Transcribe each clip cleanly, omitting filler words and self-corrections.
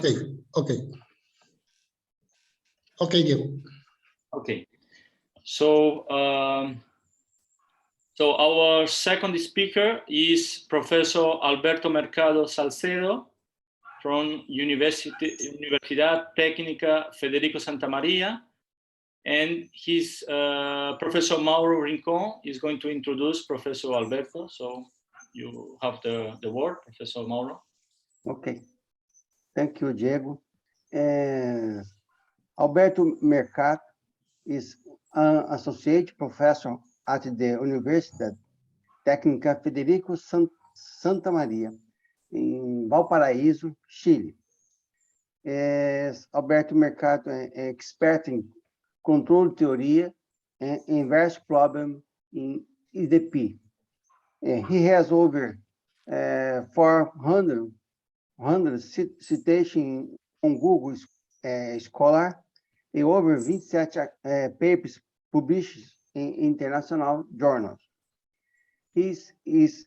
Okay, okay. Okay, Diego. Okay. So, so our second speaker is Professor Alberto Mercado Salcedo from Universidad Técnica Federico Santa Maria. And his Professor Mauro Rincon is going to introduce Professor Alberto. So you have the word, Professor Mauro. Okay. Thank you, Diego. Alberto Mercado is an associate professor at the Universidad Técnica Federico Santa Maria in Valparaíso, Chile. Alberto Mercado é expert in control theory and inverse problem in EDP. He has over 400 citations on Google Scholar and over 27 papers published in international journals. He is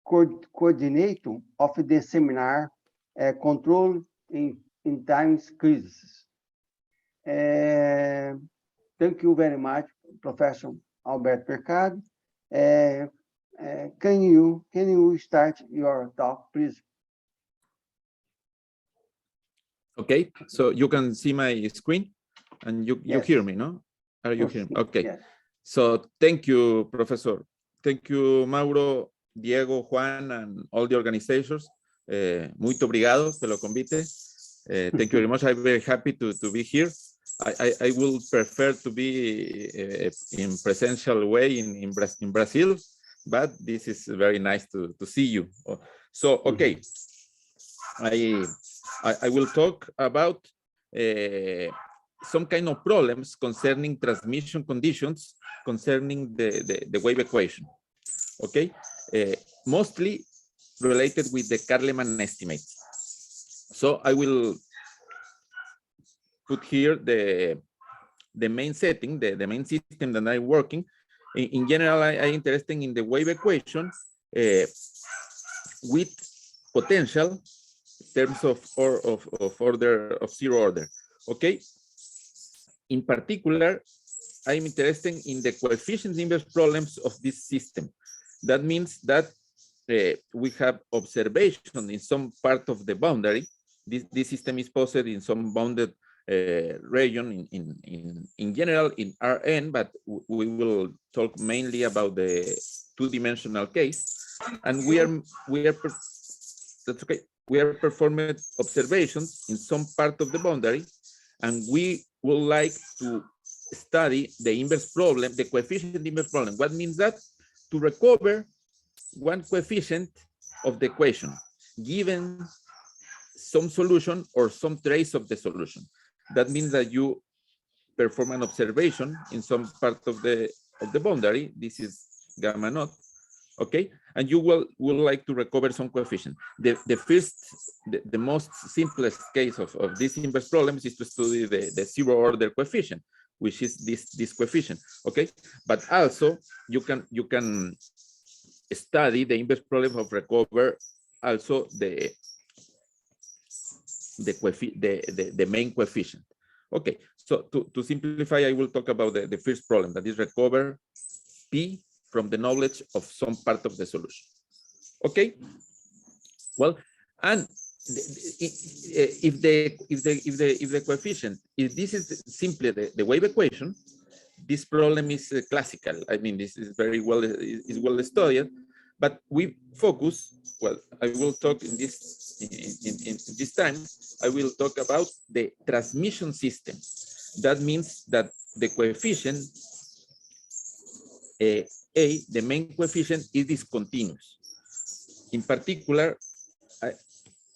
coordinator of the seminar Control in Times Crisis. Thank you very much, Professor Alberto Mercado. Can you start your talk, please? Okay, so you can see my screen and you Yes. hear me, no? Are you hearing me? Okay. Yes. So thank you, Professor. Thank you, Mauro, Diego, Juan, and all the organizers. Muito obrigado pelo convite. Thank you very much. I'm very happy to be here. I will prefer to be in presential way in Brazil, but this is very nice to see you. So, okay, I will talk about some kind of problems concerning transmission conditions concerning the wave equation, okay? Mostly related with the Carleman estimate. So I will put here the main setting, the main system that I'm working. In general, I'm interested in the wave equation with potential in terms of order of zero order. Okay. In particular, I'm interested in the coefficient inverse problems of this system. That means that we have observation in some part of the boundary. This system is posted in some bounded region in general in Rn, but we will talk mainly about the two-dimensional case. And we are performing observations in some part of the boundary, and we would like to study the inverse problem, the coefficient inverse problem. What means that? To recover one coefficient of the equation, given some solution or some trace of the solution. That means that you perform an observation in some part of the boundary. This is gamma naught, okay? And you will like to recover some coefficient. The most simplest case of this inverse problem is to study the zero order coefficient, which is this coefficient, okay? But also you can study the inverse problem of recover also the main coefficient. Okay, so to simplify, I will talk about the first problem, that is recover P from the knowledge of some part of the solution. Okay, well, and if the coefficient, if this is simply the wave equation, this problem is classical. I mean, this is very well studied, but we focus. Well, I will talk in this time. I will talk about the transmission system. That means that the coefficient A, the main coefficient, is discontinuous. In particular,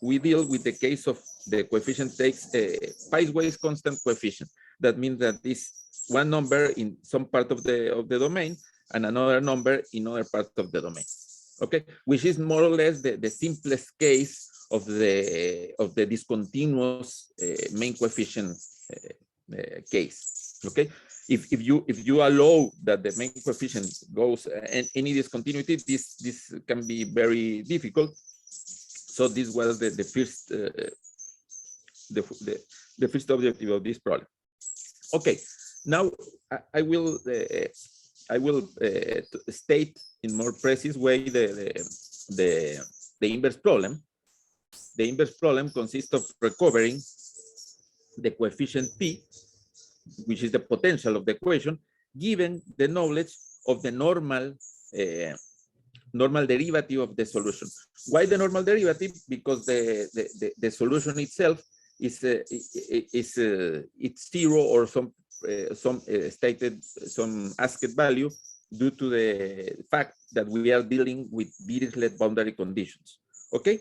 we deal with the case of the coefficient takes a piecewise constant coefficient. That means that this one number in some part of the domain and another number in other part of the domain. Okay, which is more or less the simplest case of the discontinuous main coefficient case. Okay, if you allow that the main coefficient goes any discontinuity, this can be very difficult. So this was the first the first objective of this problem. Okay, now I will state in more precise way the inverse problem. The inverse problem consists of recovering the coefficient p, which is the potential of the equation, given the knowledge of the normal derivative of the solution. Why the normal derivative? Because the solution itself is it's zero or some asked value due to the fact that we are dealing with Dirichlet boundary conditions. Okay.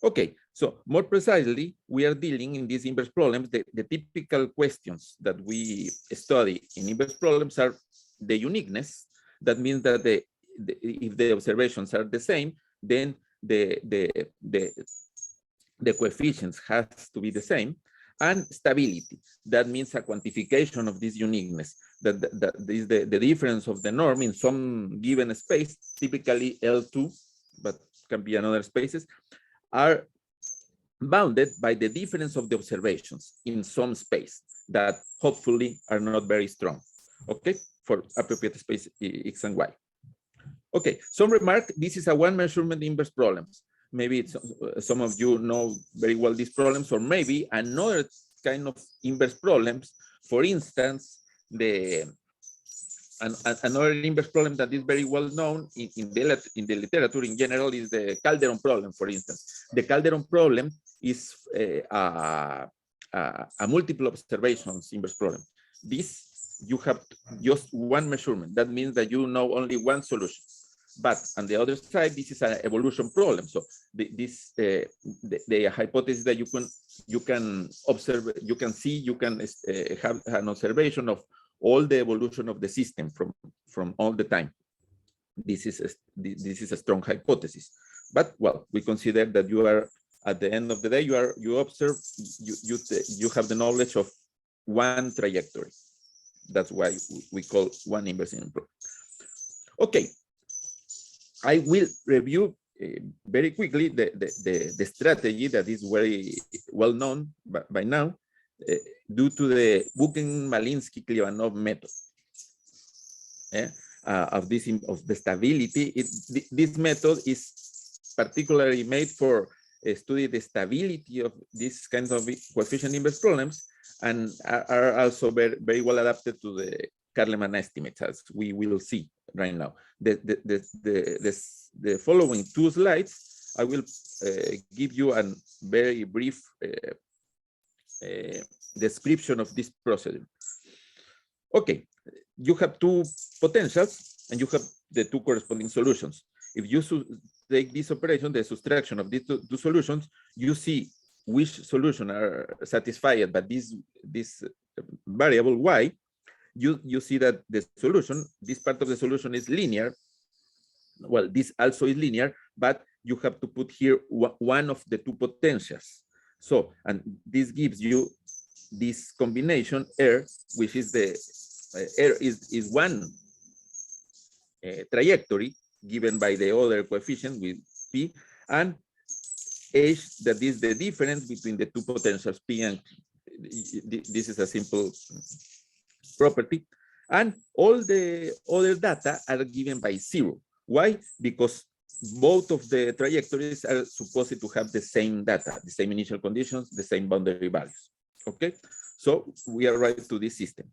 Okay, so more precisely, we are dealing in these inverse problems. The typical questions that we study in inverse problems are the uniqueness. That means that if the observations are the same, then the coefficients has to be the same, and stability. That means a quantification of this uniqueness. That is the difference of the norm in some given space, typically L2, but can be another spaces, are bounded by the difference of the observations in some space that hopefully are not very strong, okay, for appropriate space X and Y. Okay, some remark, this is a one measurement inverse problems. Maybe it's, some of you know very well these problems, or maybe another kind of inverse problems. For instance, another inverse problem that is very well known in the literature in general is the Calderon problem, for instance. The Calderon problem is a multiple observations inverse problem. This, you have just one measurement. That means that you know only one solution. But on the other side, this is an evolution problem. So the hypothesis that you can observe, you can see, you can have an observation of all the evolution of the system from all the time. This is a strong hypothesis. But well, we consider that you are at the end of the day, you observe, you have the knowledge of one trajectory. That's why we call one inverse problem. Okay, I will review very quickly the strategy that is very well known by now. Due to the Buchen-Malinsky-Klibanov method of the stability. This method is particularly made for study the stability of these kinds of coefficient inverse problems, and are also very well adapted to the Carleman estimates, as we will see right now. The following two slides, I will give you a very brief description of this procedure. Okay, you have two potentials and you have the two corresponding solutions. If you take this operation, the subtraction of these two solutions, you see which solution are satisfied by this variable y. You see that the solution, this part of the solution is linear. Well, this also is linear, but you have to put here one of the two potentials. So, and this gives you this combination R, which is the R is one trajectory given by the other coefficient with P, and H, that is the difference between the two potentials P and this is a simple property. And all the other data are given by 0. Why? Because both of the trajectories are supposed to have the same data, the same initial conditions, the same boundary values. Okay, so we arrive to this system.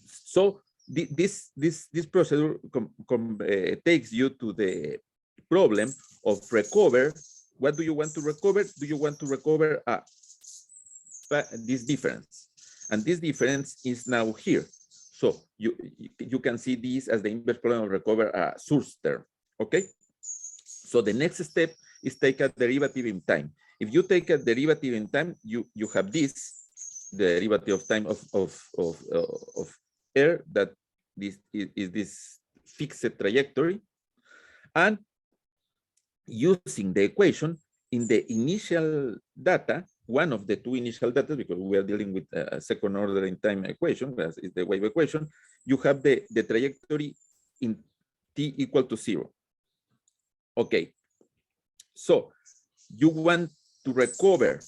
So this procedure takes you to the problem of recover. What do you want to recover? Do you want to recover this difference? And this difference is now here. So you can see this as the inverse problem of recover a source term. Okay. So the next step is take a derivative in time. If you take a derivative in time, you have this, the derivative of time of R, that this is this fixed trajectory. And using the equation in the initial data, one of the two initial data, because we are dealing with a second order in time equation, that is the wave equation, you have the trajectory in t equal to 0. Okay, so you want to recover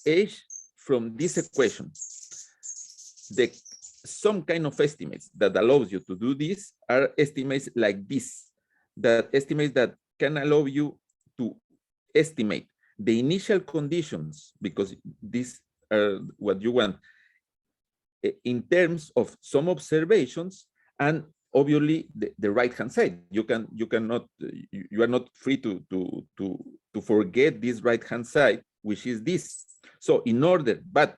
age from this equation. Some kind of estimates that allows you to do this are estimates like this, that estimates that can allow you to estimate the initial conditions, because these are what you want, in terms of some observations, and obviously the right-hand side. You are not free to forget this right-hand side, which is this. So in order, but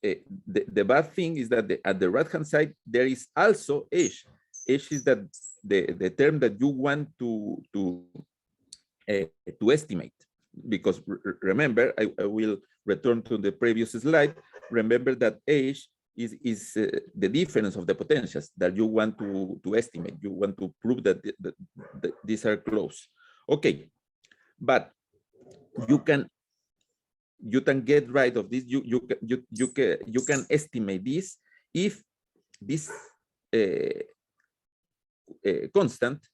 the bad thing is that at the right-hand side, there is also age. Age is that the term that you want to estimate. Because remember, I will return to the previous slide. Remember that age is the difference of the potentials that you want to estimate. You want to prove that these are close. Okay, but you can get rid of this. You can estimate this if this constant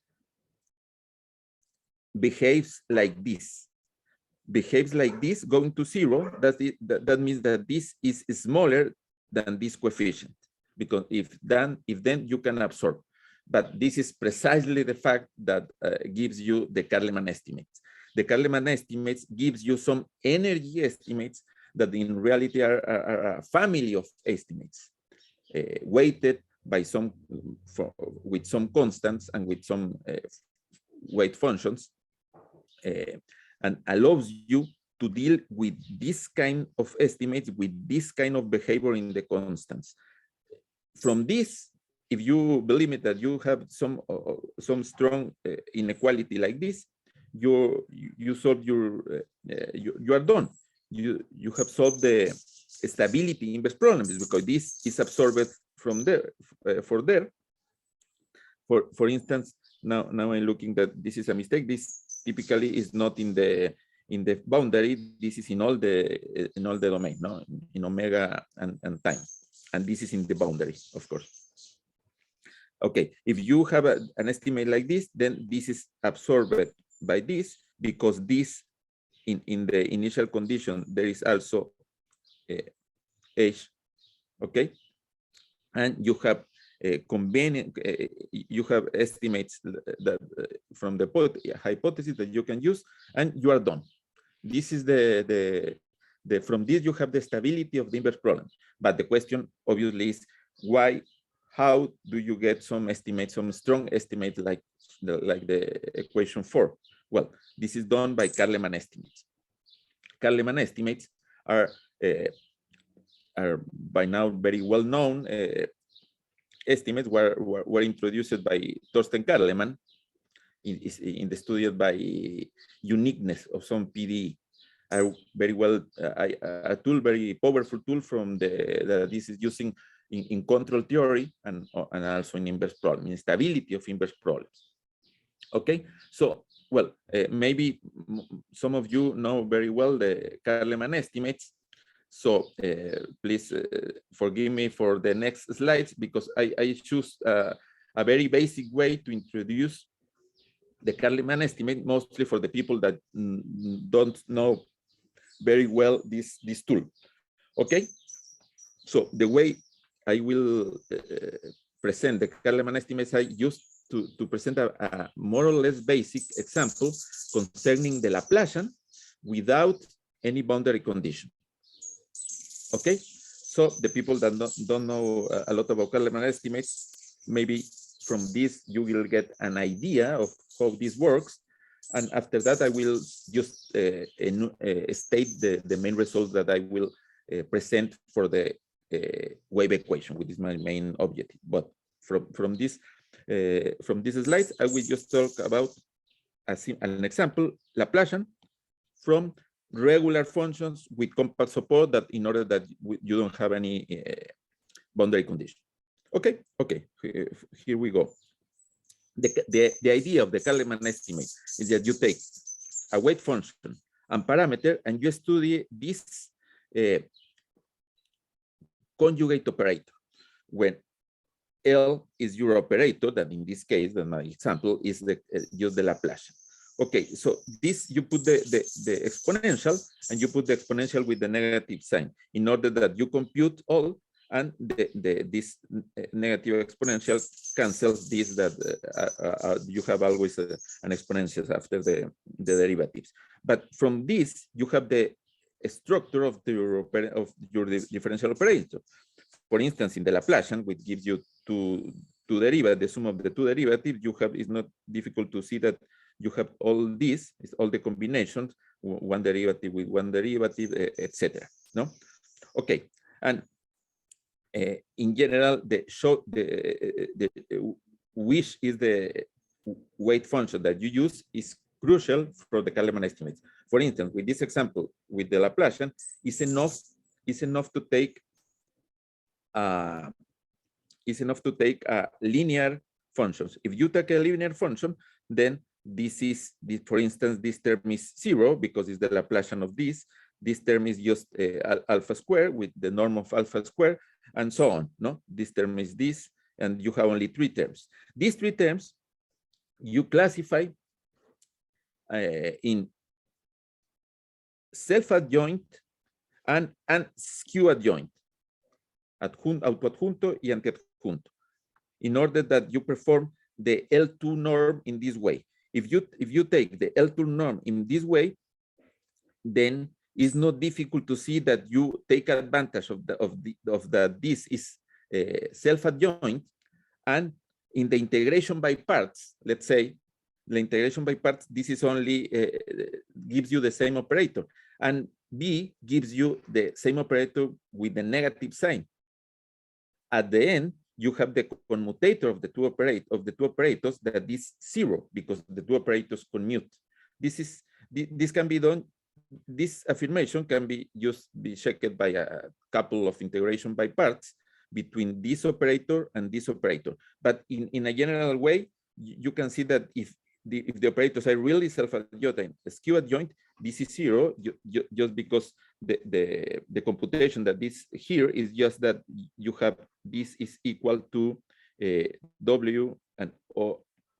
behaves like this. Behaves like this, going to 0. That means that this is smaller than this coefficient, because if then you can absorb. But this is precisely the fact that gives you the Carleman estimates. The Carleman estimates gives you some energy estimates that in reality are a family of estimates, weighted by with some constants and with some weight functions, and allows you to deal with this kind of estimates, with this kind of behavior in the constants. From this, if you believe me that you have some strong inequality like this, you solve you are done. You have solved the stability inverse problems, because this is absorbed from there. For instance, now I'm looking that this is a mistake. This typically is not in the boundary. This is in all the domain, no, in omega and time, and this is in the boundary, of course. Okay, if you have an estimate like this, then this is absorbed by this, because this in the initial condition there is also age. Okay, and you have convenient, you have estimates that from the hypothesis that you can use, and you are done. This is from this you have the stability of the inverse problem. But the question obviously is how do you get some estimates, some strong estimates like the equation 4? Well, this is done by Carleman estimates. Carleman estimates are by now very well known. Estimates were introduced by Thorsten Carleman in the study by uniqueness of some PDE. Are very well a tool, very powerful tool from that this is using in control theory and also in inverse problem, in stability of inverse problems. Okay, so well, maybe some of you know very well the Carleman estimates. So please forgive me for the next slides, because I choose a very basic way to introduce the Carleman estimate, mostly for the people that don't know very well this tool. Okay, so the way I will present the Carleman estimates, I used to present a more or less basic example concerning the Laplacian without any boundary condition. Okay, so the people that don't know a lot about Carleman estimates, maybe from this you will get an idea of how this works, and after that I will just state the main results that I will present for the wave equation, which is my main objective. But from these slides, I will just talk about an example Laplacian from regular functions with compact support, that in order that you don't have any boundary condition. Okay, here we go. The idea of the Carleman estimate is that you take a weight function and parameter, and you study this conjugate operator. When L is your operator, that in this case, that my example is use the Laplacian. Okay, so this, you put the exponential, and you put the exponential with the negative sign in order that you compute all, and this negative exponential cancels this, that you have always an exponential after the derivatives. But from this, you have the structure of your differential operator. For instance, in the Laplacian, which gives you two derivatives, the sum of the two derivatives, you have, it's not difficult to see that you have all this, it's all the combinations, one derivative with one derivative, etc. No? Okay, and in general, which is the weight function that you use is crucial for the Carleman estimates. For instance, with this example, with the Laplacian, is enough to take linear functions. If you take a linear function, then this, for instance, this term is 0 because it's the Laplacian of this. This term is just alpha square with the norm of alpha square, and so on. No, this term is this, and you have only 3 terms. These 3 terms you classify in self-adjoint and skew-adjoint, autoadjunto y antiadjunto, in order that you perform the L2 norm in this way. If you take the L2 norm in this way, then it's not difficult to see that you take advantage of this is self-adjoint, and in the integration by parts, let's say the integration by parts, this is only gives you the same operator, and B gives you the same operator with the negative sign. At the end, you have the commutator of the two operators that is 0 because the two operators commute. This can be done. This affirmation can be checked by a couple of integration by parts between this operator and this operator. But in a general way, you can see that if the operators are really self-adjoint, skew-adjoint, this is 0, just because the computation that this here is just that you have this is equal to W and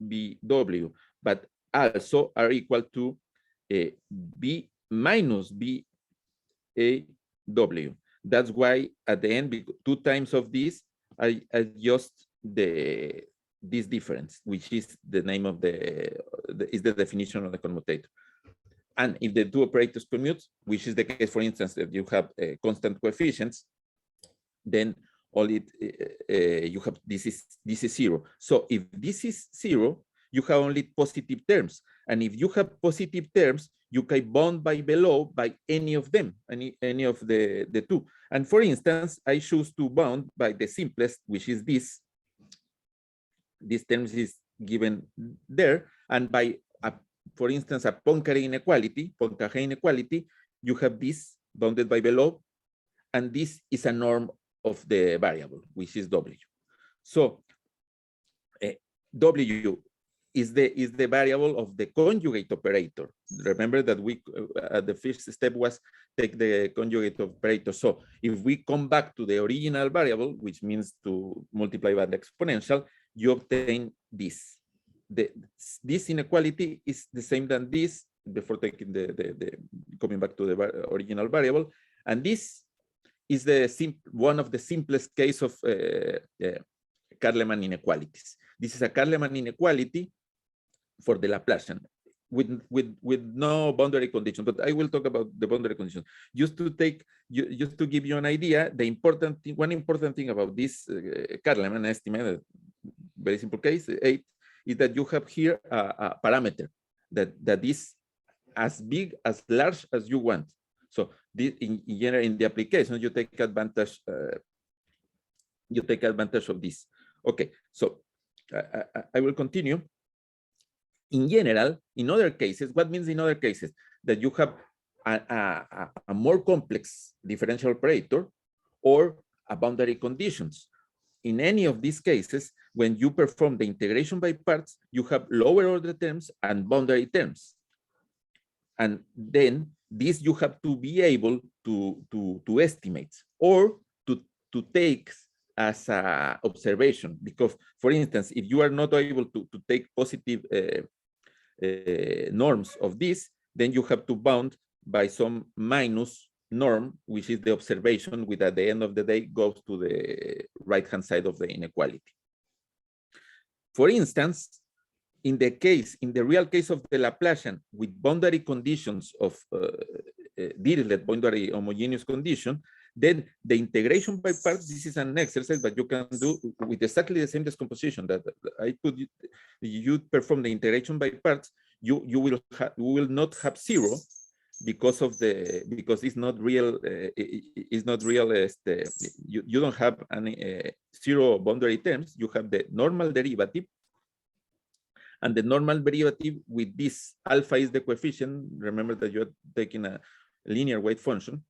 BW, but also are equal to B minus BAW. That's why at the end, 2 times of this, I adjust this difference, which is the name of is the definition of the commutator. And if the two operators commute, which is the case, for instance, if you have constant coefficients, then all you have this is 0. So if this is 0, you have only positive terms, and if you have positive terms, you can bound by below by any of them, any of the two. And for instance, I choose to bound by the simplest, which is this. This terms is given there, and by for instance, a Poincare inequality, you have this bounded by below, and this is a norm of the variable, which is W. So W is the variable of the conjugate operator. Remember that we the first step was take the conjugate operator. So if we come back to the original variable, which means to multiply by the exponential, you obtain this. This inequality is the same than this before taking the coming back to the original variable, and this is one of the simplest case of Carleman inequalities. This is a Carleman inequality for the Laplacian with no boundary condition, but I will talk about the boundary condition just to give you an idea. One important thing about this Carleman estimate, very simple case 8, is that you have here a parameter that is as big, as large as you want. So this, in general, in the application, you take advantage of this. Okay, so I will continue. In general, in other cases, what means in other cases? That you have a more complex differential operator or a boundary conditions. In any of these cases, when you perform the integration by parts, you have lower order terms and boundary terms. And then this you have to be able to estimate or to take as an observation. Because, for instance, if you are not able to take positive norms of this, then you have to bound by some minus norm, which is the observation, which at the end of the day goes to the right-hand side of the inequality. For instance, in the real case of the Laplacian with boundary conditions of Dirichlet boundary homogeneous condition, then the integration by parts, this is an exercise that you can do with exactly the same decomposition that I put. You perform the integration by parts, you will not have zero because it's not real. You don't have any zero boundary terms. You have the normal derivative, and the normal derivative with this alpha is the coefficient. Remember that you're taking a linear weight function.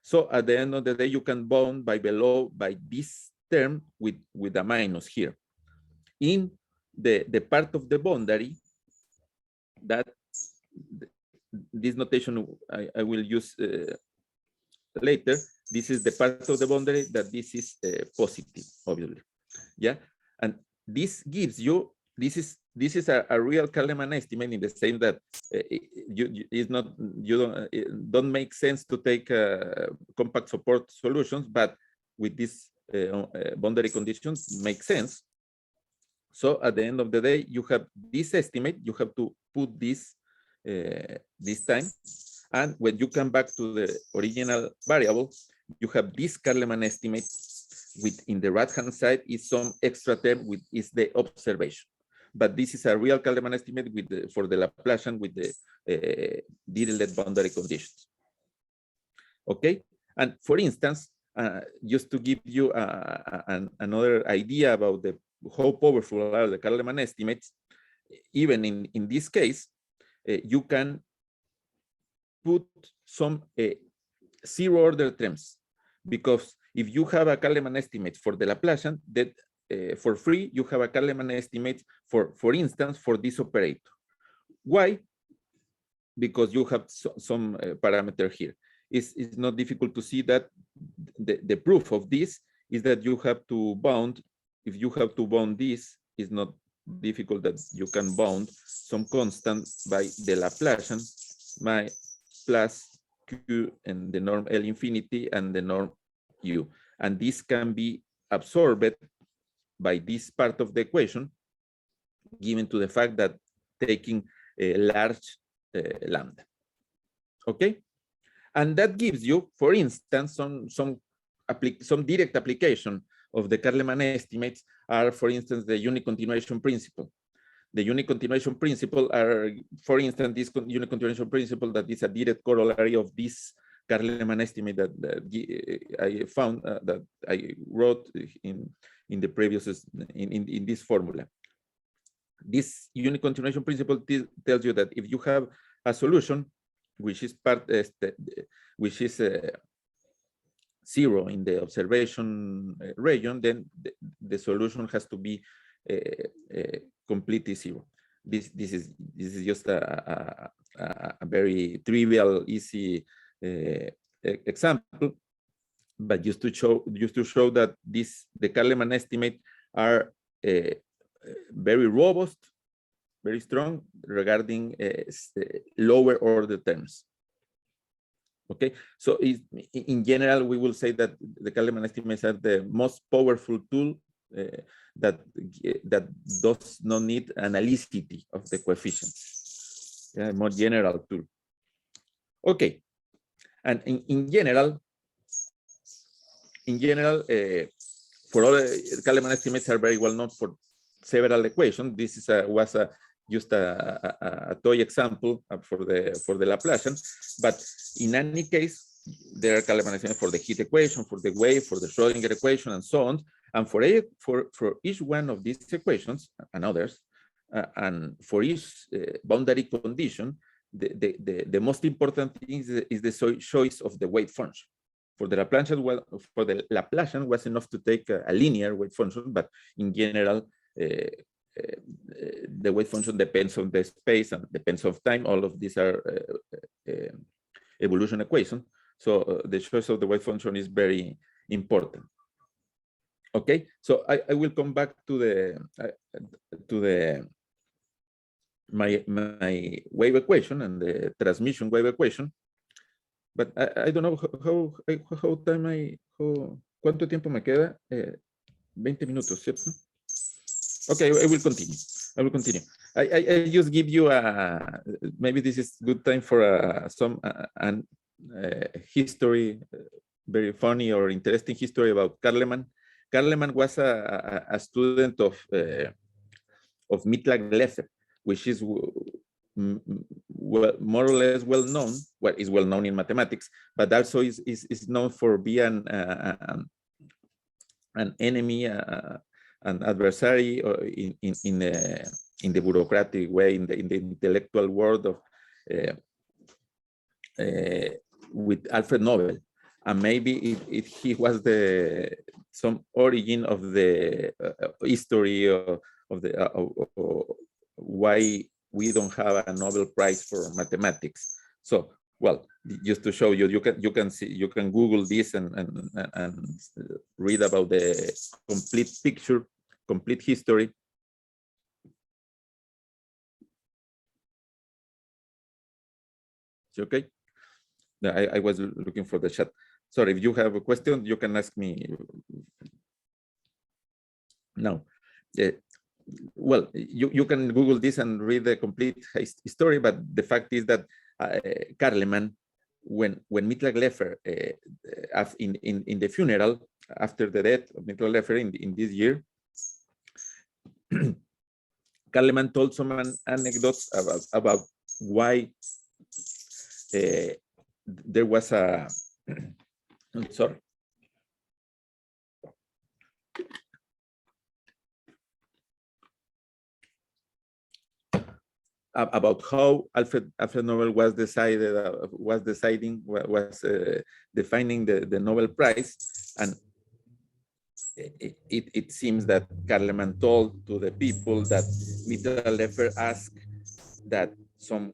So at the end of the day, you can bound by this term with a minus here. In the part of the boundary, that this notation I will use later. This is the part of the boundary that this is positive, obviously. Yeah, and this gives you, this is a real Carleman estimate in the sense that it don't make sense to take compact support solutions, but with this boundary conditions make sense. So at the end of the day, you have this estimate, you have to put this this time, and when you come back to the original variable, you have this Carleman estimate with in the right hand side is some extra term with is the observation. But this is a real Carleman estimate with for the Laplacian with the Dirichlet boundary conditions. Okay, and for instance, just to give you another idea about how powerful are the Carleman estimates, even in this case, you can put some zero order terms, because if you have a Carleman estimate for the Laplacian, that for free, you have a Carleman estimate for instance, for this operator. Why? Because you have some parameter here. It's not difficult to see that the proof of this is that you have to bound. If you have to bound this, it's not difficult that you can bound some constant by the Laplacian, my plus Q and the norm L infinity and the norm U. And this can be absorbed by this part of the equation, given to the fact that taking a large lambda. Okay, and that gives you, for instance, some direct application of the Carleman estimates are, for instance, the unit continuation principle. The unit continuation principle are, for instance, this unit continuation principle that is a direct corollary of this Carleman estimate that I found that I wrote in the previous in this formula. This unit continuation principle tells you that if you have a solution which is zero in the observation region, then the solution has to be completely zero. This is just a very trivial, easy example, but just to show that the Carleman estimate are very robust, very strong regarding lower order terms. Okay, so in general, we will say that the Carleman estimates are the most powerful tool that does not need analyticity of the coefficients. Yeah, more general tool. Okay, and in general, for all Carleman estimates are very well known for several equations. This is just a toy example for the Laplacian, but in any case, there are Carleman estimates for the heat equation, for the wave, for the Schrodinger equation, and so on. And for each one of these equations and others, and for each boundary condition, the most important thing is the choice of the weight function. For the Laplacian, was enough to take a linear weight function, but in general, the weight function depends on the space and depends on time. All of these are evolution equations. So the choice of the weight function is very important. Okay, so I will come back to the my wave equation and the transmission wave equation, but I don't know how time ¿cuánto tiempo me queda? 20 minutos, ¿cierto? Okay, I will continue. I just give you maybe this is good time for some history, very funny or interesting history about Carleman. Carleman was a student of Mittag-Leffler, which is more or less well known. Well, is well known in mathematics, but also is known for being an enemy, an adversary in the bureaucratic way, in the intellectual world of with Alfred Nobel, and maybe he was some origin of the history of why we don't have a Nobel Prize for mathematics. So, well, just to show you, you can Google this and read about the complete picture, complete history. Okay. I was looking for the chat. Sorry, if you have a question, you can ask me now. Well, you can Google this and read the complete story, but the fact is that Carleman, when Mittag-Leffler, in the funeral, after the death of Mittag-Leffler in this year, Carleman told some anecdotes about why there was a, I'm sorry. About how Alfred Nobel was defining the Nobel Prize, and it seems that Carleman told to the people that Mittag-Leffler asked that some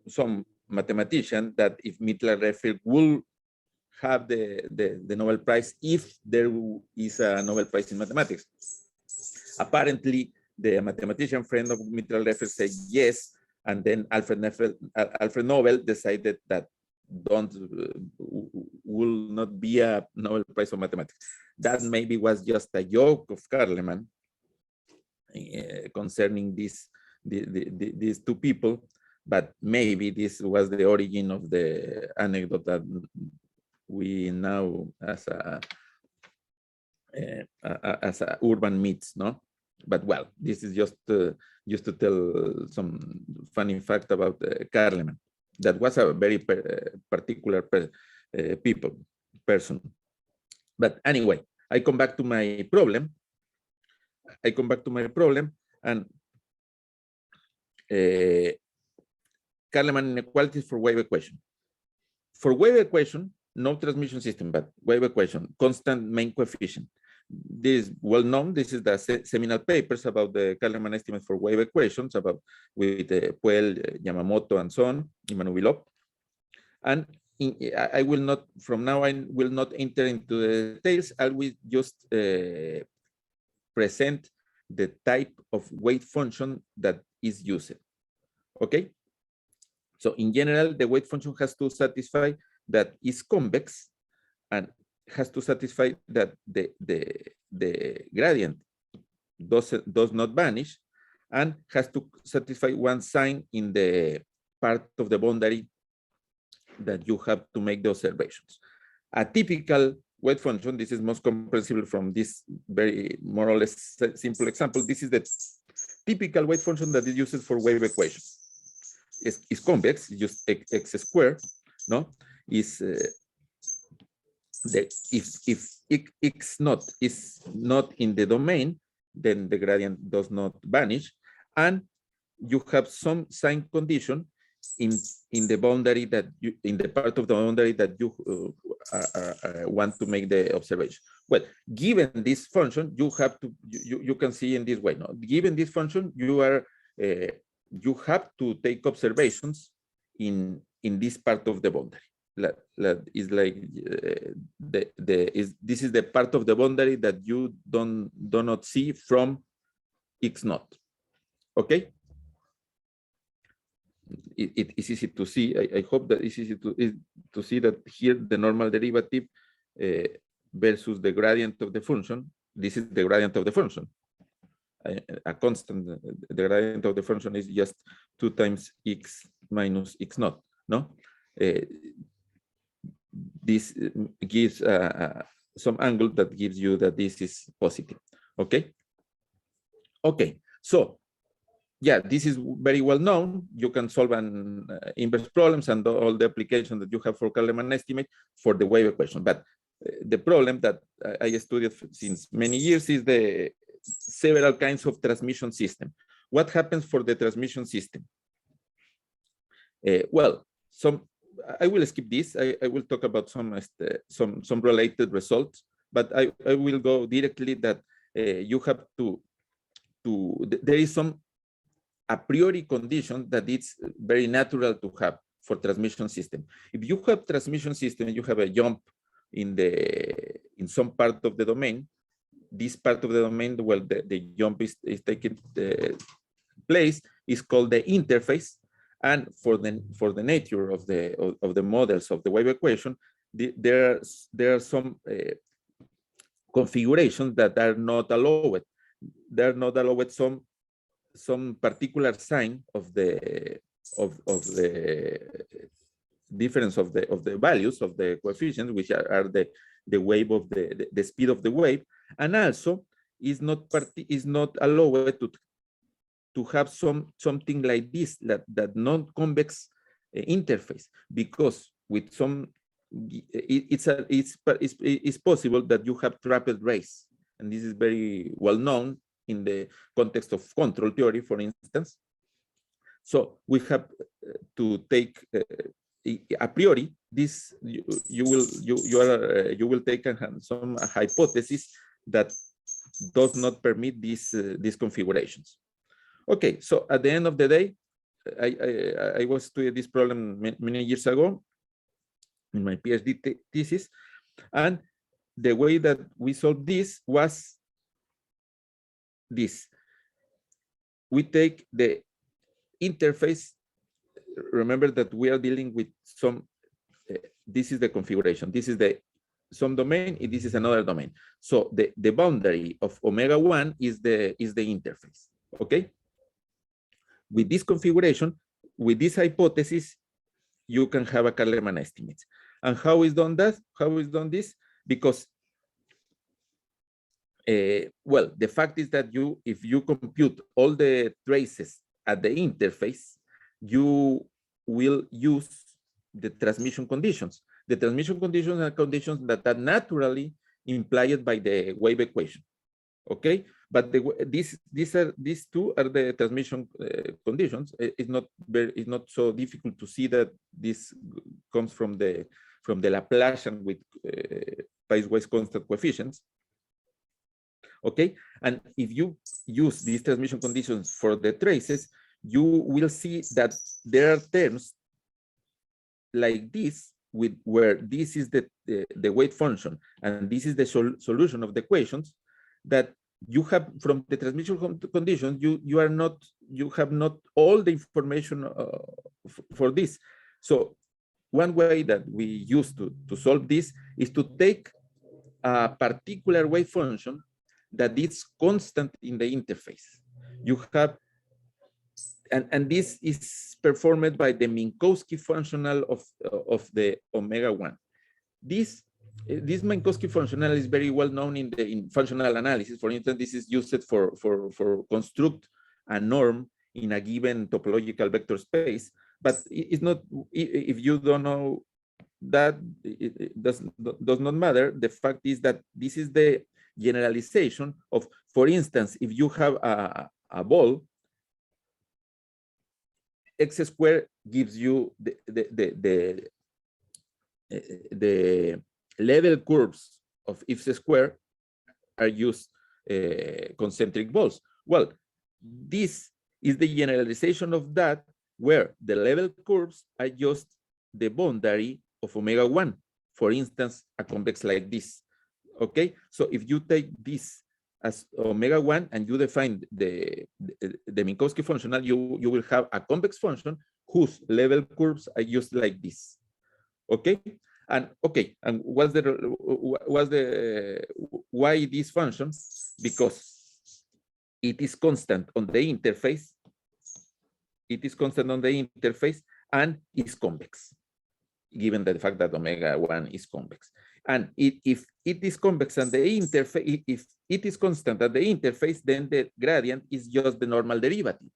mathematician that if Mittag-Leffler will have the Nobel Prize if there is a Nobel Prize in mathematics. Apparently, the mathematician friend of Mittag-Leffler said yes, and then Alfred Nobel decided that will not be a Nobel Prize for mathematics. That maybe was just a joke of Carleman concerning these two people, but maybe this was the origin of the anecdote that we know as a urban myths, no? But well, this is just to tell some funny fact about Carleman. That was a very particular person. But anyway, I come back to my problem. And Carleman inequalities for wave equation. For wave equation, no transmission system, but wave equation, constant main coefficient. This is well known. This is the seminal papers about the Carleman estimate for wave equations with Puel, Yamamoto, and so on, Imanouvilov. And I will not, from now on, will not enter into the details. I will just present the type of weight function that is used. Okay. So in general, the weight function has to satisfy that is convex and has to satisfy that the gradient does not vanish, and has to satisfy one sign in the part of the boundary that you have to make the observations. A typical weight function, this is most comprehensible from this very more or less simple example. This is the typical weight function that is used for wave equation. Is convex, just x squared, no? Is if x naught is not in the domain, then the gradient does not vanish, and you have some sign condition in the boundary that in the part of the boundary that you want to make the observation. Well, given this function, you have to you can see in this way. No, given this function, you have to take observations in this part of the boundary. Is like this is the part of the boundary that you do not see from x naught. Okay. it is easy to see. I hope that it's easy to see that here the normal derivative versus the gradient of the function. This is the gradient of the function. A constant, the gradient of the function is just 2 times x minus x naught, no? This gives some angle that gives you that this is positive, okay? Okay, so yeah, this is very well known. You can solve an inverse problems and all the application that you have for Carleman estimate for the wave equation. But the problem that I studied since many years is the several kinds of transmission system. What happens for the transmission system? Well, I will skip this. I will talk about some related results, but I will go directly that you have there is some a priori condition that it's very natural to have for transmission system. If you have transmission system, you have a jump in some part of the domain. This part of the domain, well, the jump is taking place is called the interface. And for the nature of the models of the wave equation, there are some configurations that are not allowed. They're not allowed some particular sign of the difference of the values of the coefficients, which are the wave of the speed of the wave, and also is not allowed to have something like this, that non-convex interface, because with some it's possible that you have trapped rays, and this is very well known in the context of control theory, for instance. So we have to take a priori this. You will take some hypothesis that does not permit these configurations. Okay, so at the end of the day, I was studying this problem many years ago in my PhD thesis, and the way that we solved this was this. We take the interface. Remember that we are dealing with some, this is the configuration. This is some domain, and this is another domain. So the boundary of omega 1 is the interface, okay? With this configuration, with this hypothesis, you can have a Carleman estimate. And how is done that? How is done this? Because well, the fact is that if you compute all the traces at the interface, you will use the transmission conditions. The transmission conditions are conditions that are naturally implied by the wave equation. Okay, but these two are the transmission conditions. It's not so difficult to see that this comes from the Laplacian with piecewise constant coefficients. Okay, and if you use these transmission conditions for the traces, you will see that there are terms like this, where this is the weight function and this is the solution of the equations, that you have from the transmission conditions. You have not all the information for this. So one way that we use to solve this is to take a particular wave function that is constant in the interface. You have, and this is performed by the Minkowski functional of the omega 1. This Minkowski functional is very well known in functional analysis. For instance, this is used for construct a norm in a given topological vector space. But it's not, if you don't know that, it does not matter. The fact is that this is the generalization of, for instance, if you have a ball, x squared gives you the level curves of x squared are used concentric balls. Well, this is the generalization of that, where the level curves are just the boundary of omega 1. For instance, a convex like this. Okay, so if you take this as omega 1 and you define the Minkowski functional, you will have a convex function whose level curves are used like this. Okay, and why this function? Because it is constant on the interface. It is constant on the interface and is convex, given the fact that omega 1 is convex. And if it is convex and the interface, if it is constant at the interface, then the gradient is just the normal derivative.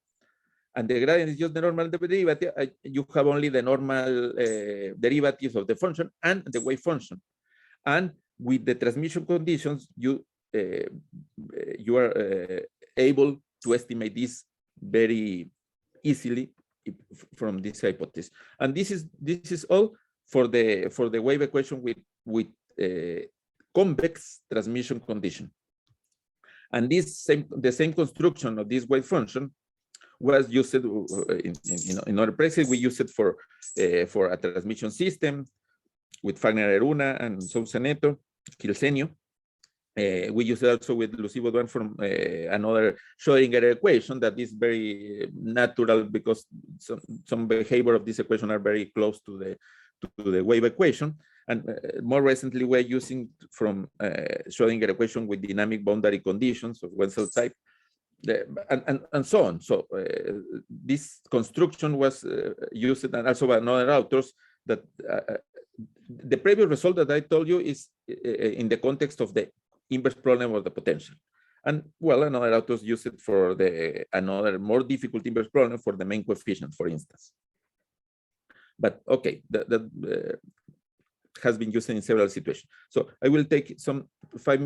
And the gradient is just the normal derivative. You have only the normal derivatives of the function and the wave function. And with the transmission conditions, you are able to estimate this very easily from this hypothesis. And this is all for the wave equation with convex transmission condition. And the same construction of this wave function was used in other places. We use it for a transmission system with Fagner-Aruna and Sousa-Neto, Kilsenio. We use it also with Lucy-Baudouin from another Schrödinger equation that is very natural because some behavior of this equation are very close to the wave equation. And more recently, we're using from Schrödinger equation with dynamic boundary conditions of one cell type, and so on. So this construction was used, and also by another authors, that the previous result that I told you is in the context of the inverse problem of the potential. And well, another authors use it for another more difficult inverse problem for the main coefficient, for instance. But okay, that has been used in several situations. So I will take some 5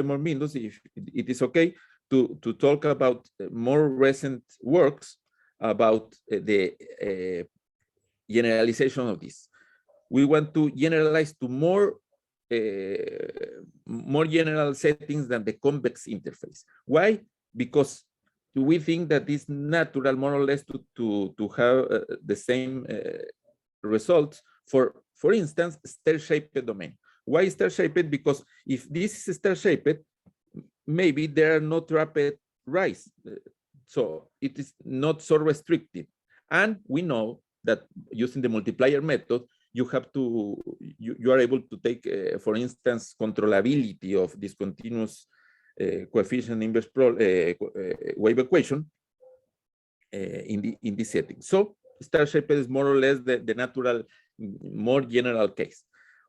more minutes, if it is okay, to talk about more recent works about the generalization of this. We want to generalize to more general settings than the convex interface. Why? Because we think that it's natural, more or less, to have the same results for instance, star-shaped domain. Why star-shaped? Because if this is star-shaped, maybe there are no trapped rise. So it is not so restricted. And we know that using the multiplier method, you are able to take, for instance, controllability of discontinuous coefficient inverse wave equation in this setting. So star-shaped is more or less the natural, more general case.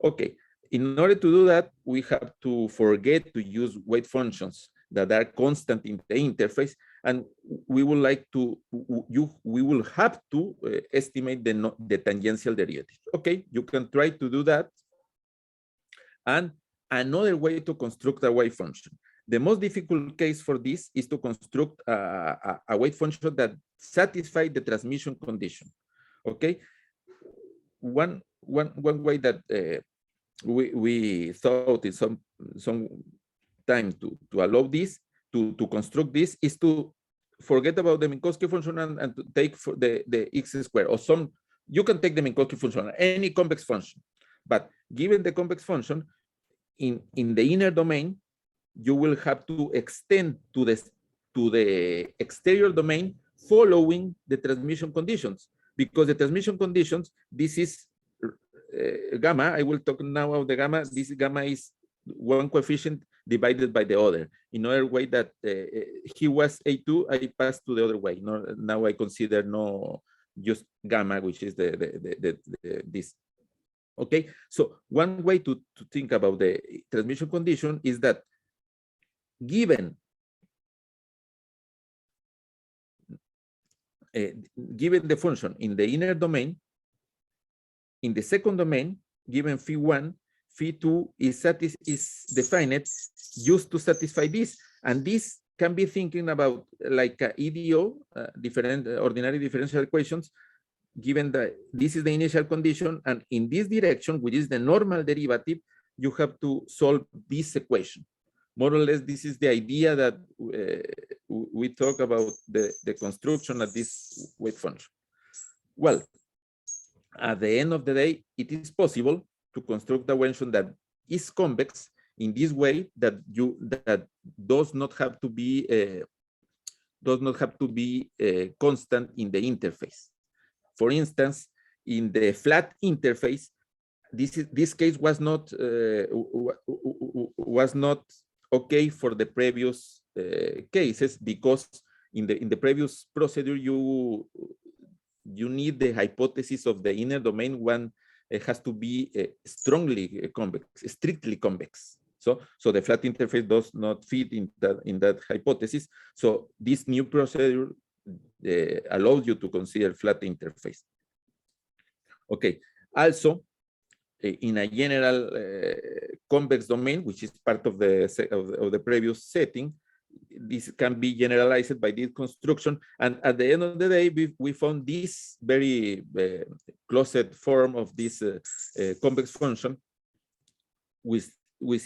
Okay, in order to do that, we have to forget to use wave functions that are constant in the interface, and we would like to, we will have to estimate the tangential derivative. Okay, you can try to do that. And another way to construct a wave function. The most difficult case for this is to construct a wave function that satisfies the transmission condition. Okay, one way that we thought in some time to allow this to construct this is to forget about the Minkowski function and to take for the x squared, or you can take the Minkowski function, any convex function, but given the convex function in the inner domain, you will have to extend to the exterior domain following the transmission conditions, because the transmission conditions, this is gamma. I will talk now of the gamma. This gamma is one coefficient divided by the other. In other way that he was A2, I passed to the other way. Now I consider just gamma, which is this. Okay, so one way to think about the transmission condition is that given the function in the inner domain, in the second domain, given phi1, phi2 is defined just to satisfy this, and this can be thinking about like a EDO, different ordinary differential equations, given that this is the initial condition, and in this direction, which is the normal derivative, you have to solve this equation. More or less, this is the idea that we talk about the construction of this wave function. Well, at the end of the day, it is possible to construct a function that is convex in this way that does not have to be constant in the interface. For instance, in the flat interface, this case was not okay for the previous cases, because in the previous procedure you need the hypothesis of the inner domain. One has to be strongly convex, strictly convex. So the flat interface does not fit in that hypothesis. So this new procedure allows you to consider flat interface. Okay. Also, in a general convex domain, which is part of the previous setting, this can be generalized by this construction. And at the end of the day, we found this very closed form of this convex function, which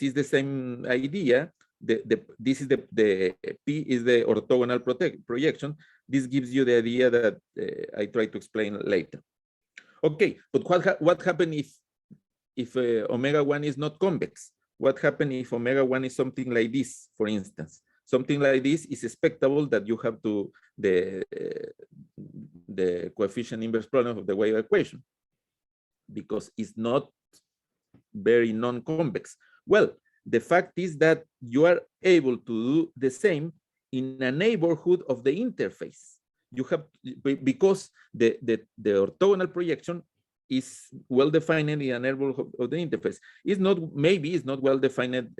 is the same idea. This is the P is the orthogonal projection. This gives you the idea that I try to explain later. Okay, but what happens if omega 1 is not convex? What happens if omega 1 is something like this, for instance? Something like this is expectable that you have to the coefficient inverse problem of the wave equation, because it's not very non-convex. Well, the fact is that you are able to do the same in a neighborhood of the interface. You have, because the orthogonal projection is well defined in a neighborhood of the interface. It's not, maybe it's not well defined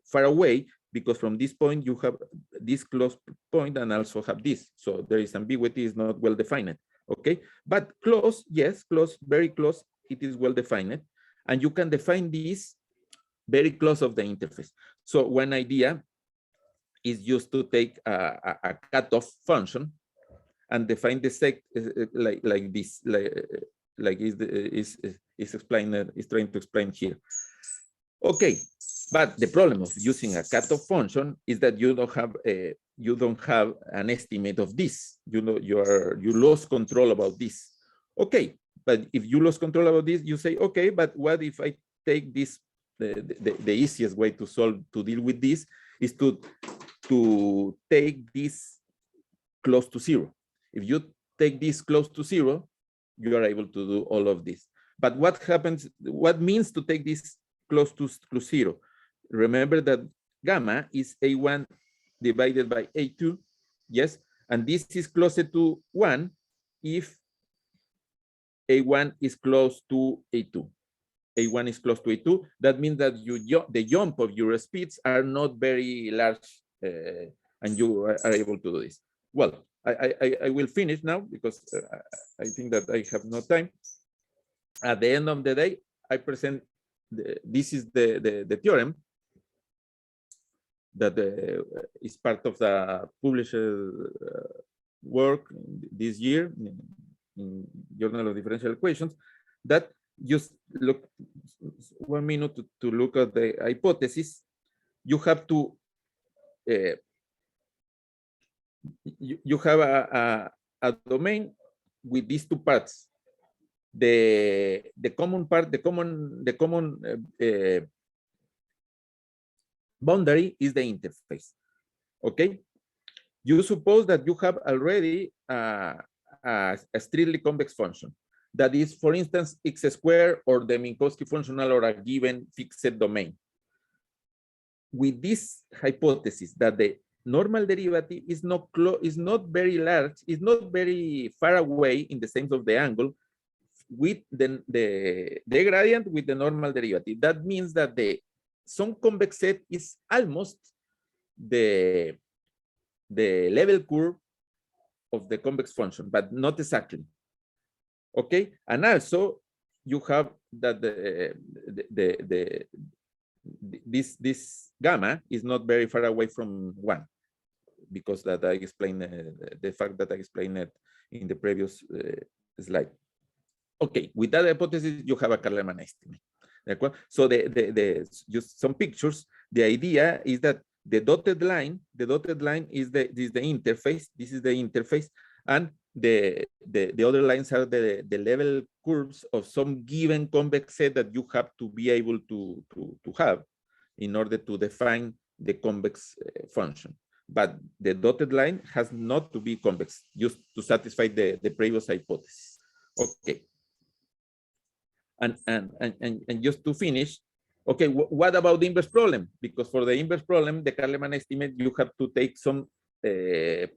far away, because from this point you have this close point and also have this. So there is ambiguity, is not well defined. Okay, but close, yes, close, very close, it is well defined. And you can define this very close of the interface. So one idea is just to take a cutoff function and define the sect like this, like is explained, is trying to explain here. Okay, but the problem of using a cutoff function is that you don't have an estimate of this. You know, you lost control about this. Okay, but if you lose control about this, you say, okay, but what if I take this? The easiest way to deal with this is to take this close to zero. If you take this close to zero, you are able to do all of this. But what happens? What means to take this close to zero? Remember that gamma is A1 divided by A2, yes? And this is closer to 1 if A1 is close to A2. A1 is close to A2. That means that the jump of your speeds are not very large, and you are able to do this. Well, I will finish now, because I think that I have no time. At the end of the day, I present, this is the theorem that is part of the published work this year in Journal of Differential Equations, that just look 1 minute to look at the hypothesis. You have to you have a domain with these two parts. The common part, the common boundary is the interface. Okay, you suppose that you have already a strictly convex function that is, for instance, x squared or the Minkowski functional or a given fixed domain. With this hypothesis that the normal derivative is not very large, is not very far away in the sense of the angle with the gradient with the normal derivative. That means that the some convex set is almost the level curve of the convex function, but not exactly. Okay, and also you have that this gamma is not very far away from 1, because that I explained the fact that I explained it in the previous slide. Okay, with that hypothesis, you have a Carleman estimate. So just some pictures. The idea is that the dotted line is the interface. This is the interface, and the other lines are the level curves of some given convex set that you have to be able to have in order to define the convex function. But the dotted line has not to be convex, just to satisfy the previous hypothesis. Okay. And just to finish, okay, what about the inverse problem? Because for the inverse problem, the Carleman estimate, you have to take some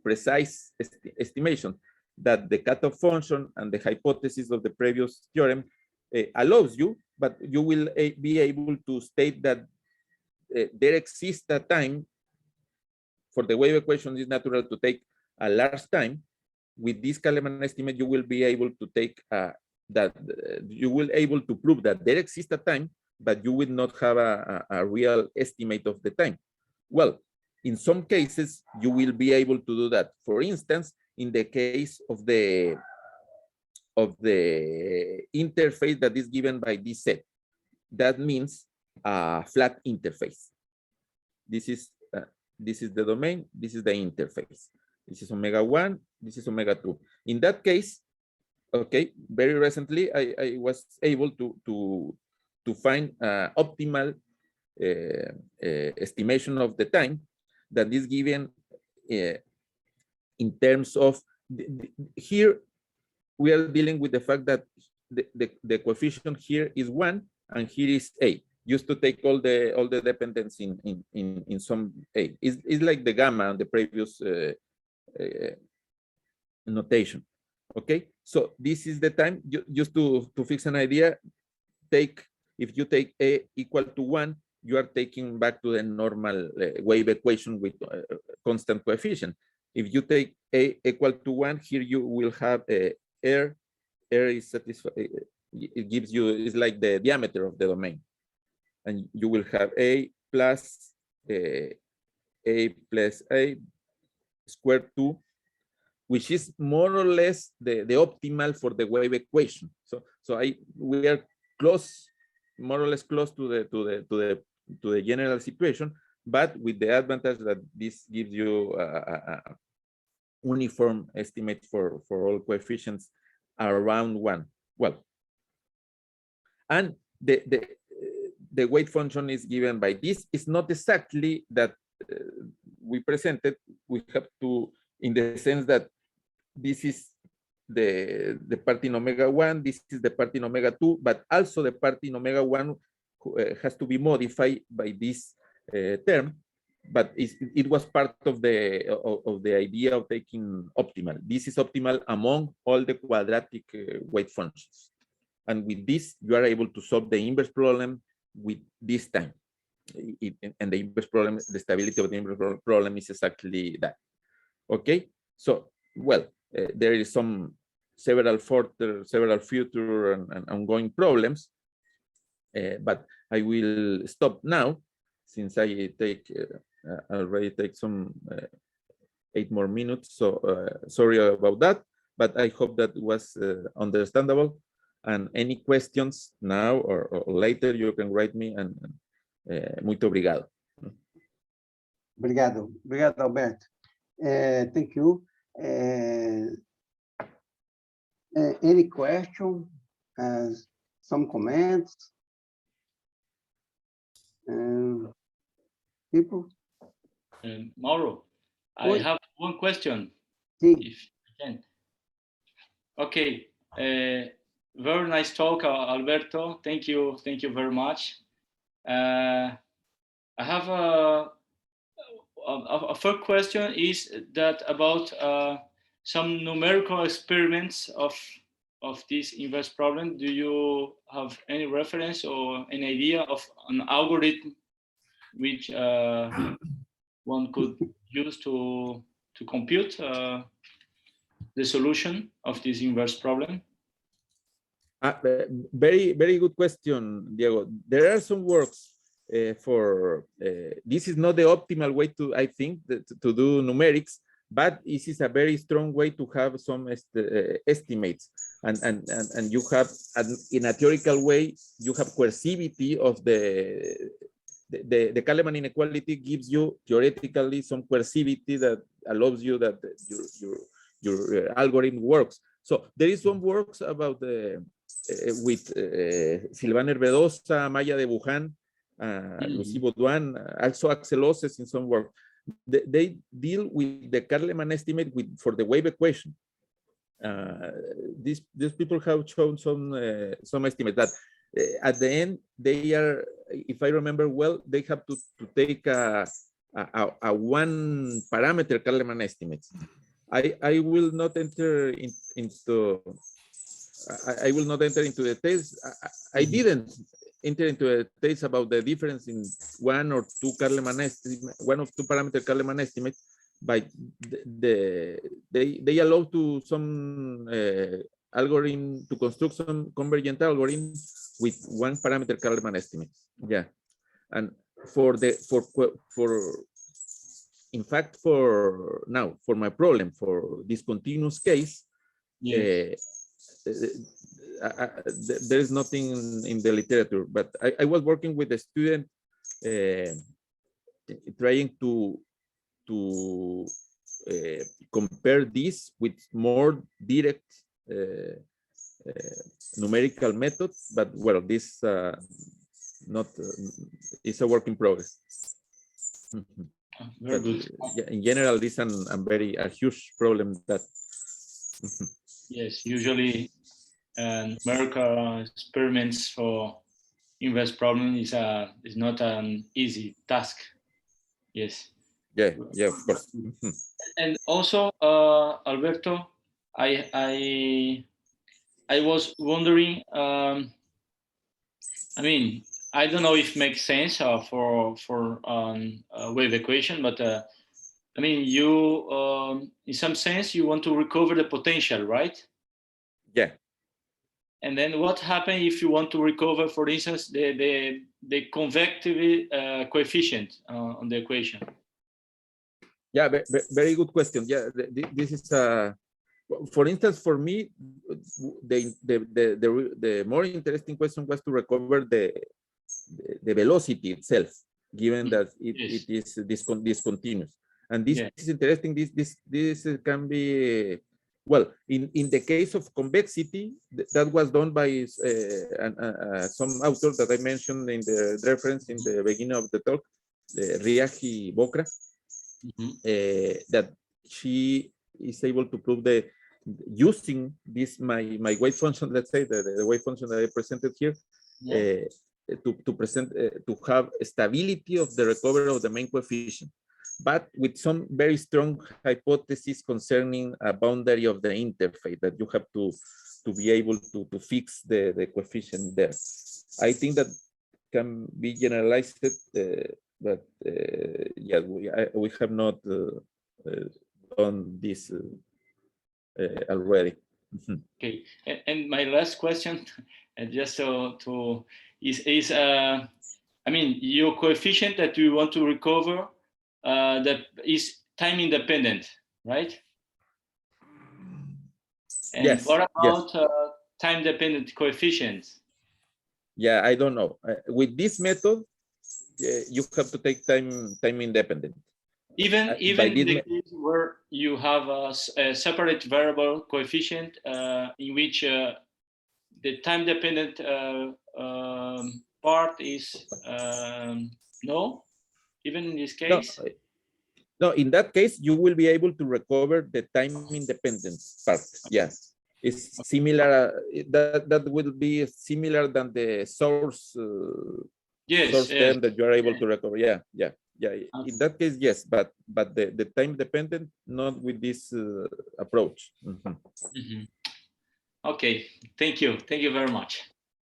precise estimation that the cutoff function and the hypothesis of the previous theorem allows you, but you will be able to state that there exists a time for the wave equation is natural to take a large time. With this Carleman estimate, you will be able to take you will able to prove that there exists a time, but you will not have a real estimate of the time. Well, in some cases, you will be able to do that. For instance, in the case of the interface that is given by this set, that means a flat interface. This is the domain. This is the interface. This is omega 1. This is omega 2. In that case, okay, very recently I was able to find optimal estimation of the time that is given in terms of here we are dealing with the fact that the coefficient here is 1 and here is a. Just to take all the dependence in some a. It's like the gamma on the previous notation. Okay, so this is the time. Just to fix an idea, if you take a equal to 1, you are taking back to the normal wave equation with constant coefficient. If you take a equal to 1, here you will have R is satisfied. It gives you, it's like the diameter of the domain. And you will have a plus a squared 2, which is more or less the optimal for the wave equation. So we are close, more or less close to the general situation, but with the advantage that this gives you a uniform estimate for all coefficients around 1. Well, and the weight function is given by this. It's not exactly that we presented. We have to, in the sense that this is the part in omega 1, this is the part in omega 2, but also the part in omega 1 has to be modified by this term, but it was part of the idea of taking optimal. This is optimal among all the quadratic weight functions. And with this, you are able to solve the inverse problem with this time. And the inverse problem, the stability of the inverse problem is exactly that. Okay, so, well, there is several future and ongoing problems, but I will stop now since I already take some 8 more minutes. So sorry about that, but I hope that was understandable. And any questions now or later, you can write me. And muito obrigado. Obrigado, Alberto. Thank you. Any question? Some comments? People? Mauro, I have one question. Sim. If you can. Okay. Very nice talk, Alberto. Thank you very much. I have a first question is that about some numerical experiments of this inverse problem. Do you have any reference or an idea of an algorithm which one could use to compute the solution of this inverse problem? Very good question, Diego. There are some works for this is not the optimal way to, I think, to do numerics, but this is a very strong way to have some estimates, and you have, in a theoretical way, you have coercivity of the Carleman inequality gives you theoretically some coercivity that allows you that your algorithm works. So there is some works about with Silvana Herbedosa, Maya de Wuhan, Lucy Baudouin, also Axel Osses in some work. They deal with the Carleman estimate for the wave equation. And with this, you are able to solve the inverse problem with this these people have shown some estimates that at the end they are, if I remember well, they have to take a one parameter Carleman estimates. I will not enter into I will not enter into details. I didn't enter into details about the difference in one or two Carleman estimate, one of two parameter Carleman estimates, but they allow to some algorithm to construct some convergent algorithm with one parameter Carleman estimate. Yeah, and in fact, for now, for my problem, for this continuous case, yes. There is nothing in the literature, but I was working with a student trying to compare this with more direct numerical methods, but well, this not it's a work in progress. But, yeah, in general, this is a huge problem that. Yes, usually numerical experiments for inverse problem is not an easy task. Yes. Yeah, of course. And also, Alberto, I was wondering. I mean, I don't know if it makes sense for a wave equation, but I mean, you in some sense you want to recover the potential, right? Yeah. And then what happens if you want to recover, for instance, the convectivity coefficient on the equation? Yeah, very good question. Yeah, this is for instance, for me, the more interesting question was to recover the velocity itself, given that it is discontinuous. And this is interesting. This can be, well, in the case of convexity, that was done by some author that I mentioned in the reference in the beginning of the talk, Riahi Bokra, that she is able to prove using this my wave function, let's say the wave function that I presented here, to have stability of the recovery of the main coefficient, but with some very strong hypothesis concerning a boundary of the interface that you have to be able to fix the coefficient there. I think that can be generalized, but yeah, we have not done this already. Okay, and my last question, and just is I mean, your coefficient that you want to recover that is time independent, right? And yes. What about time dependent coefficients? Yeah, I don't know. With this method, you have to take time independent. Even in the case where you have a separate variable coefficient in which the time dependent part is no, even in this case. No, in that case, you will be able to recover the time independence part. Yes, it's similar. That will be similar than the source. Source term that you are able to recover. Yeah. In that case, yes, but the time dependent, not with this approach. Okay, thank you very much.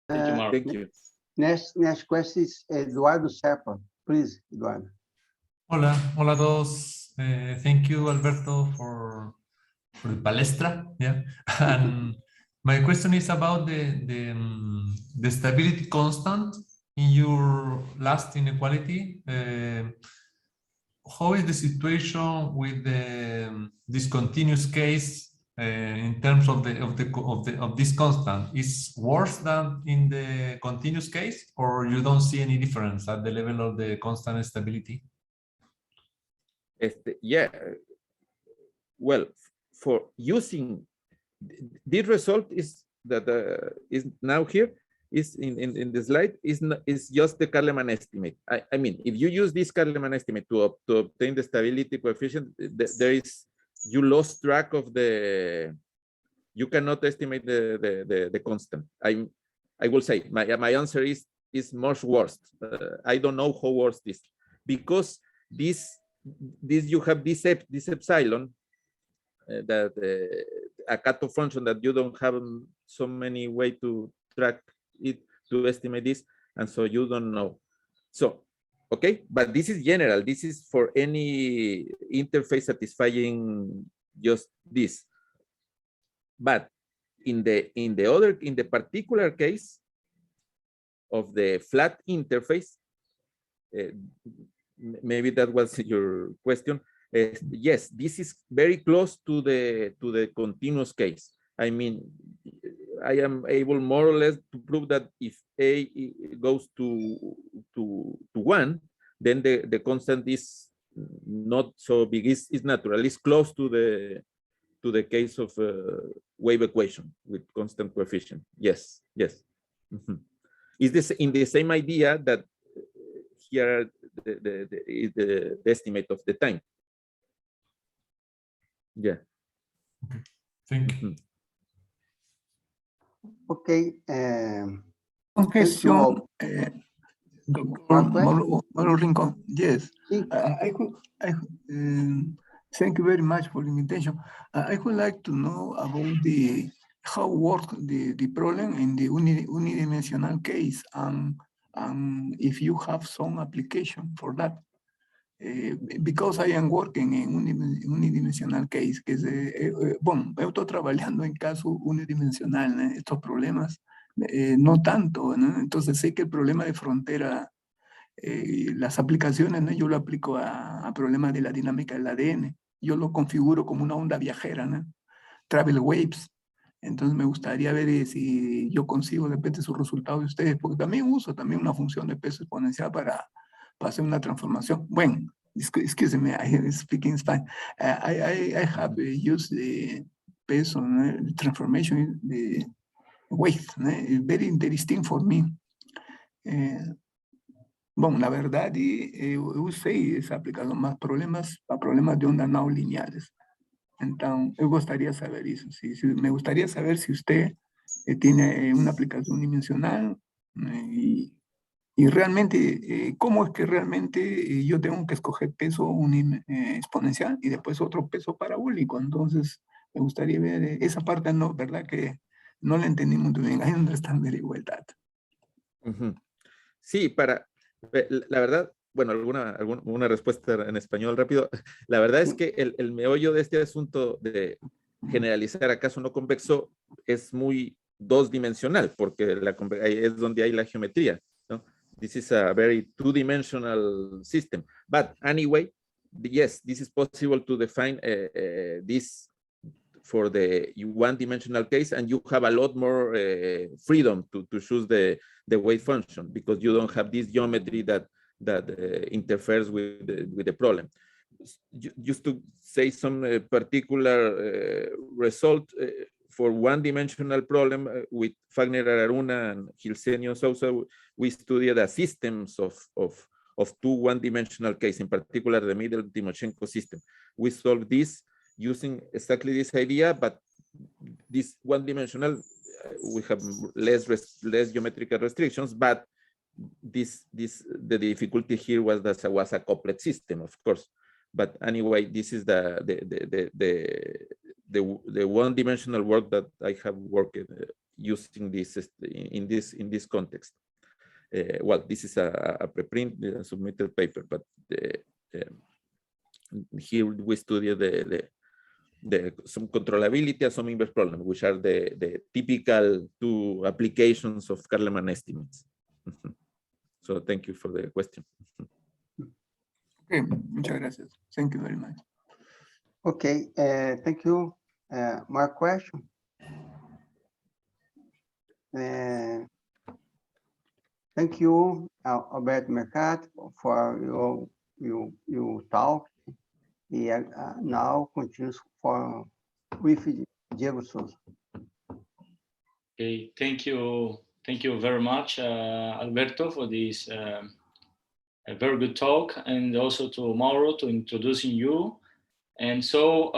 Thank you, Mark. Thank you. Next question is Eduardo Serpa. Please, Eduardo. Hola a todos. Thank you, Alberto, for the palestra. Yeah, and my question is about the stability constant in your last inequality. How is the situation with the discontinuous case in terms of this constant? Is worse than in the continuous case, or you don't see any difference at the level of the constant stability? Yeah, well, for using this result is that is now here is in the slide is just the Carleman estimate. I mean, if you use this Carleman estimate to obtain the stability coefficient, there is, you lost track of the You cannot estimate the constant. I will say my answer is much worse. I don't know how worse this, because this you have this epsilon that a cutoff function that you don't have so many way to track it to estimate this, and so you don't know. So okay, but this is general. This is for any interface satisfying just this. But in the particular case of the flat interface, maybe that was your question. Yes, this is very close to the continuous case. I mean, I am able more or less to prove that if A goes to 1, then the constant is not so big. It's natural. It's close to the case of wave equation with constant coefficient. Yes, yes. Mm-hmm. Is this in the same idea that here the estimate of the time? Yeah. Okay. Thank you. Mm-hmm. Okay. One question, Dr. Moro Rincon. Yes, thank you very much for the invitation. I would like to know about how works the problem in the unidimensional case, and if you have some application for that. Because I am working en unidimensional case, que bueno, yo estoy trabajando en caso unidimensional, ¿no? Estos problemas, no tanto, ¿no? Entonces sé que el problema de frontera, las aplicaciones, ¿no? Yo lo aplico a problemas de la dinámica del ADN, yo lo configuro como una onda viajera, ¿no? Travel waves. Entonces me gustaría ver si yo consigo de repente sus resultados de ustedes, porque también uso una función de peso exponencial para hacer una transformación. Bueno, excuse me, I speak in Spanish. I have used the peso transformation, the weight, very interesting for me. Bueno, la verdad, usé esa aplicación más para problemas de ondas no lineales. Entonces, me gustaría saber eso. Me gustaría saber si usted tiene una aplicación unidimensional y realmente, ¿cómo es que realmente yo tengo que escoger peso exponencial y después otro peso parabólico? Entonces, me gustaría ver esa parte, no, ¿verdad? Que no la entendí muy bien. I understand very well that. Sí, la verdad, bueno, alguna respuesta en español rápido. La verdad es que el meollo de este asunto de generalizar a caso no convexo es muy dos-dimensional, porque es donde hay la geometría, ¿no? This is a very two-dimensional system. But anyway, yes, this is possible to define this for the one-dimensional case, and you have a lot more freedom to choose the wave function, because you don't have this geometry that interferes with the problem. Just to say some particular result for one-dimensional problem with Fagner Araruna and Gilsenio Sousa, we studied the systems of two one-dimensional cases, in particular the Middle-Timoshenko system. We solved this using exactly this idea, but this one-dimensional, we have less geometrical restrictions, but the difficulty here was that it was a couplet system, of course. But anyway, this is the one-dimensional work that I have worked using this in this context. Well, this is a preprint submitted paper, but here we study some controllability and some inverse problem, which are the typical two applications of Carleman estimates. So thank you for the question. Okay, muchas gracias. Thank you very much. Okay, thank you. More question? Thank you, Alberto Mercado, for your talk. Now continues with Diego Souza. Okay, thank you very much, Alberto, for this a very good talk, and also to Mauro to introducing you. And so